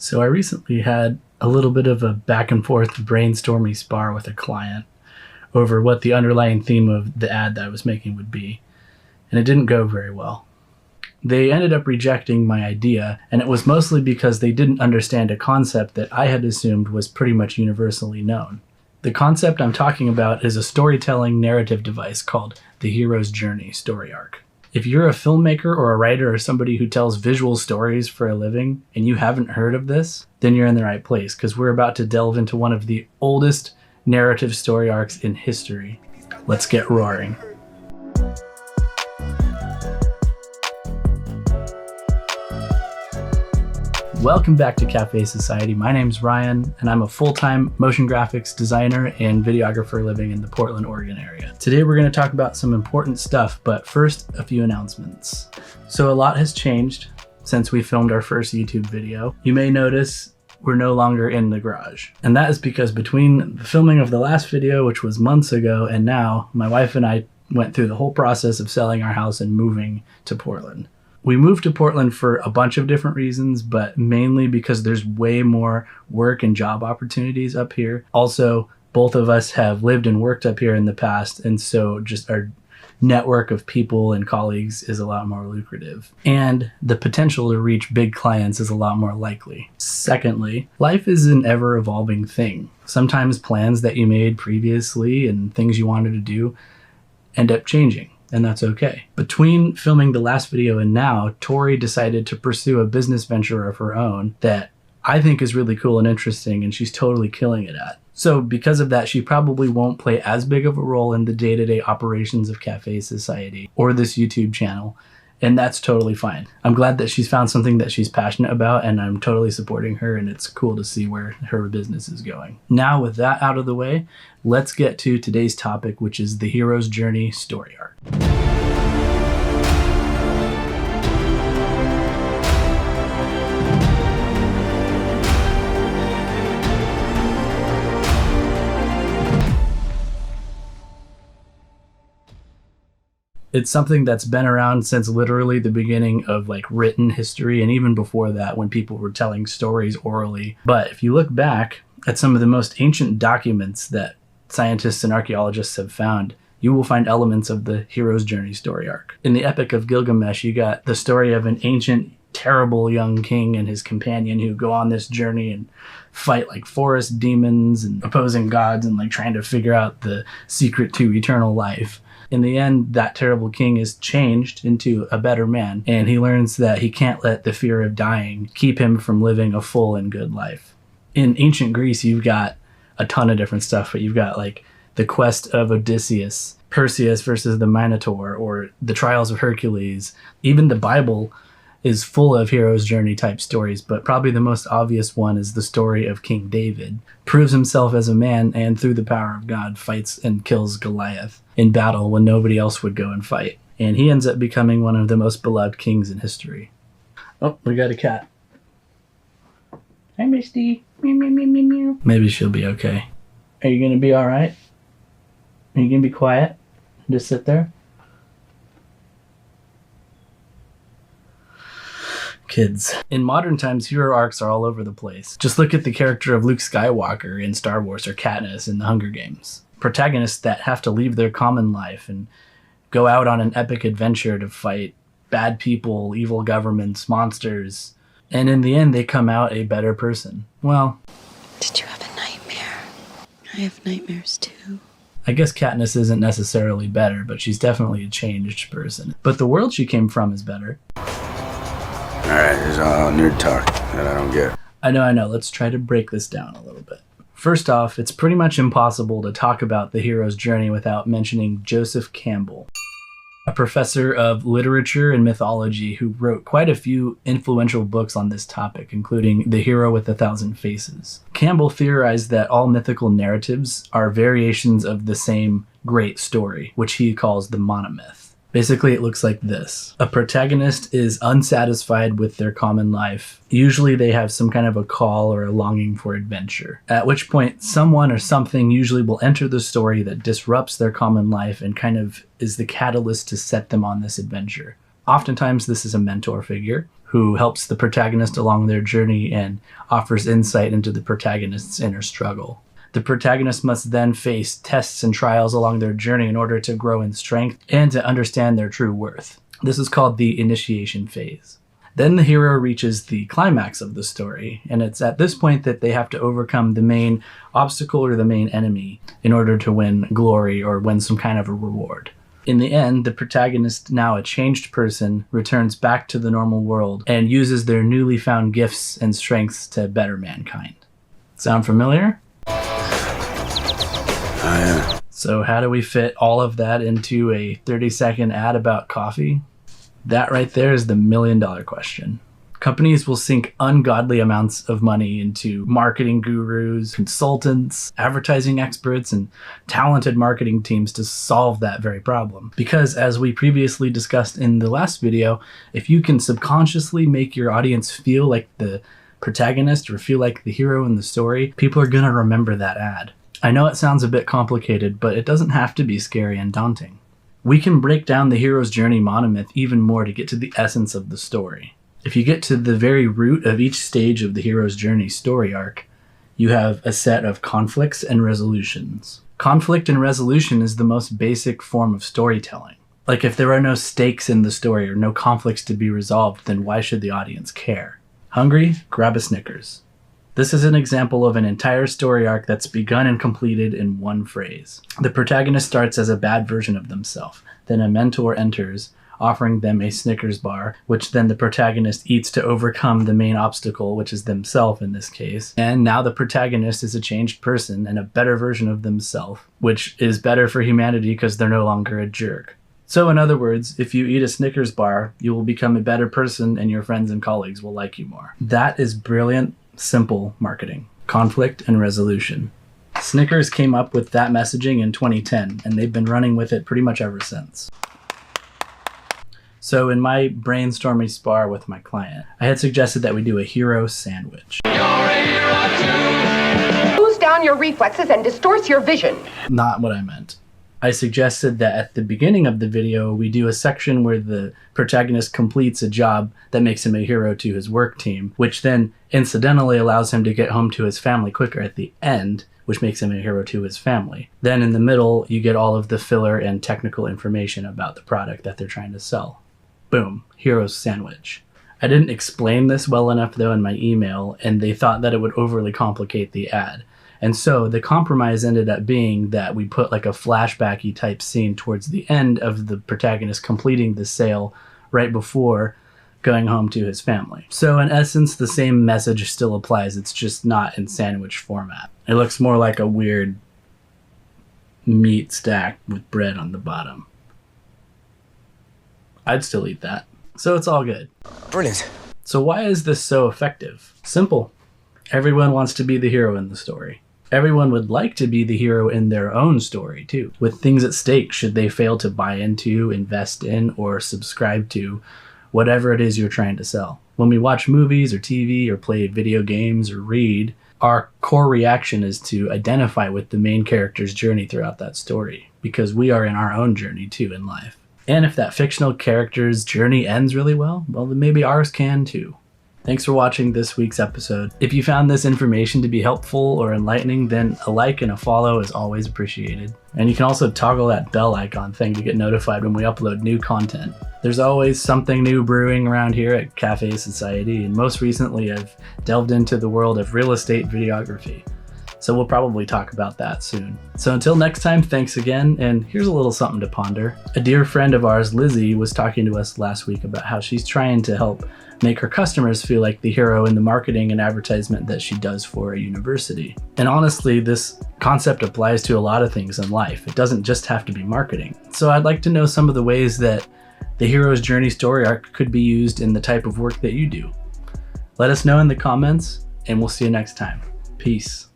So I recently had a little bit of a back and forth brainstormy spar with a client over what the underlying theme of the ad that I was making would be, and it didn't go very well. They ended up rejecting my idea, and it was mostly because they didn't understand a concept that I had assumed was pretty much universally known. The concept I'm talking about is a storytelling narrative device called the hero's journey story arc. If you're a filmmaker or a writer or somebody who tells visual stories for a living and you haven't heard of this, then you're in the right place, because we're about to delve into one of the oldest narrative story arcs in history. Let's get roaring. Welcome back to Café Society. My name's Ryan, and I'm a full-time motion graphics designer and videographer living in the Portland, Oregon area. Today we're going to talk about some important stuff, but first, a few announcements. So a lot has changed since we filmed our first YouTube video. You may notice we're no longer in the garage. And that is because between the filming of the last video, which was months ago, and now, my wife and I went through the whole process of selling our house and moving to Portland. We moved to Portland for a bunch of different reasons, but mainly because there's way more work and job opportunities up here. Also, both of us have lived and worked up here in the past, and so just our network of people and colleagues is a lot more lucrative. And the potential to reach big clients is a lot more likely. Secondly, life is an ever-evolving thing. Sometimes plans that you made previously and things you wanted to do end up changing. And that's okay. Between filming the last video and now, Tori decided to pursue a business venture of her own that I think is really cool and interesting, and she's totally killing it at. So because of that, she probably won't play as big of a role in the day-to-day operations of Café Society or this YouTube channel, and that's totally fine. I'm glad that she's found something that she's passionate about, and I'm totally supporting her, and it's cool to see where her business is going. Now, with that out of the way, let's get to today's topic, which is the hero's journey story arc. It's something that's been around since literally the beginning of written history, and even before that when people were telling stories orally. But if you look back at some of the most ancient documents that scientists and archaeologists have found, you will find elements of the hero's journey story arc. In the Epic of Gilgamesh, you got the story of an ancient, terrible young king and his companion who go on this journey and fight forest demons and opposing gods and trying to figure out the secret to eternal life. In the end, that terrible king is changed into a better man, and he learns that he can't let the fear of dying keep him from living a full and good life. In ancient Greece, you've got a ton of different stuff, but you've got the quest of Odysseus, Perseus versus the Minotaur, or the trials of Hercules. Even the Bible is full of hero's journey type stories, but probably the most obvious one is the story of King David. Proves himself as a man, and through the power of God fights and kills Goliath in battle when nobody else would go and fight. And he ends up becoming one of the most beloved kings in history. Oh, we got a cat. Hi, Misty. Meow, meow, meow, meow, meow. Maybe she'll be okay. Are you gonna be all right? Are you gonna be quiet? Just sit there? Kids. In modern times, hero arcs are all over the place. Just look at the character of Luke Skywalker in Star Wars or Katniss in the Hunger Games. Protagonists that have to leave their common life and go out on an epic adventure to fight bad people, evil governments, monsters, and in the end they come out a better person. Well, did you have a nightmare? I have nightmares too. I guess Katniss isn't necessarily better, but she's definitely a changed person. But the world she came from is better. Alright, there's all nerd talk that I don't get. I know. Let's try to break this down a little bit. First off, it's pretty much impossible to talk about the hero's journey without mentioning Joseph Campbell, a professor of literature and mythology who wrote quite a few influential books on this topic, including The Hero with a Thousand Faces. Campbell theorized that all mythical narratives are variations of the same great story, which he calls the monomyth. Basically, it looks like this. A protagonist is unsatisfied with their common life. Usually they have some kind of a call or a longing for adventure, at which point someone or something usually will enter the story that disrupts their common life and kind of is the catalyst to set them on this adventure. Oftentimes this is a mentor figure who helps the protagonist along their journey and offers insight into the protagonist's inner struggle. The protagonist must then face tests and trials along their journey in order to grow in strength and to understand their true worth. This is called the initiation phase. Then the hero reaches the climax of the story, and it's at this point that they have to overcome the main obstacle or the main enemy in order to win glory or win some kind of a reward. In the end, the protagonist, now a changed person, returns back to the normal world and uses their newly found gifts and strengths to better mankind. Sound familiar? Oh, yeah. So how do we fit all of that into a 30-second ad about coffee? That right there is the million-dollar question. Companies will sink ungodly amounts of money into marketing gurus, consultants, advertising experts, and talented marketing teams to solve that very problem. Because as we previously discussed in the last video, if you can subconsciously make your audience feel like the protagonist or feel like the hero in the story, people are going to remember that ad. I know it sounds a bit complicated, but it doesn't have to be scary and daunting. We can break down the hero's journey monomyth even more to get to the essence of the story. If you get to the very root of each stage of the hero's journey story arc, you have a set of conflicts and resolutions. Conflict and resolution is the most basic form of storytelling. Like, if there are no stakes in the story or no conflicts to be resolved, then why should the audience care? Hungry? Grab a Snickers. This is an example of an entire story arc that's begun and completed in one phrase. The protagonist starts as a bad version of themselves. Then a mentor enters, offering them a Snickers bar, which then the protagonist eats to overcome the main obstacle, which is themselves in this case. And now the protagonist is a changed person and a better version of themselves, which is better for humanity because they're no longer a jerk. So in other words, if you eat a Snickers bar, you will become a better person and your friends and colleagues will like you more. That is brilliant, simple marketing. Conflict and resolution. Snickers came up with that messaging in 2010, and they've been running with it pretty much ever since. So in my brainstorming spar with my client, I had suggested that we do a hero sandwich. Slows down your reflexes and distorts your vision. Not what I meant. I suggested that at the beginning of the video, we do a section where the protagonist completes a job that makes him a hero to his work team, which then incidentally allows him to get home to his family quicker at the end, which makes him a hero to his family. Then in the middle, you get all of the filler and technical information about the product that they're trying to sell. Boom, hero sandwich. I didn't explain this well enough though in my email, and they thought that it would overly complicate the ad. And so the compromise ended up being that we put like a flashbacky type scene towards the end of the protagonist completing the sale right before going home to his family. So in essence, the same message still applies. It's just not in sandwich format. It looks more like a weird meat stack with bread on the bottom. I'd still eat that. So it's all good. Brilliant. So why is this so effective? Simple. Everyone wants to be the hero in the story. Everyone would like to be the hero in their own story too, with things at stake should they fail to buy into, invest in, or subscribe to whatever it is you're trying to sell. When we watch movies or TV or play video games or read, our core reaction is to identify with the main character's journey throughout that story, because we are in our own journey too in life. And if that fictional character's journey ends really well, then maybe ours can too. Thanks for watching this week's episode. If you found this information to be helpful or enlightening, then a like and a follow is always appreciated. And you can also toggle that bell icon thing to get notified when we upload new content. There's always something new brewing around here at Café Society, and most recently I've delved into the world of real estate videography. So we'll probably talk about that soon. So until next time, thanks again, and here's a little something to ponder. A dear friend of ours, Lizzie, was talking to us last week about how she's trying to help make her customers feel like the hero in the marketing and advertisement that she does for a university. And honestly, this concept applies to a lot of things in life. It doesn't just have to be marketing. So I'd like to know some of the ways that the hero's journey story arc could be used in the type of work that you do. Let us know in the comments, and we'll see you next time. Peace.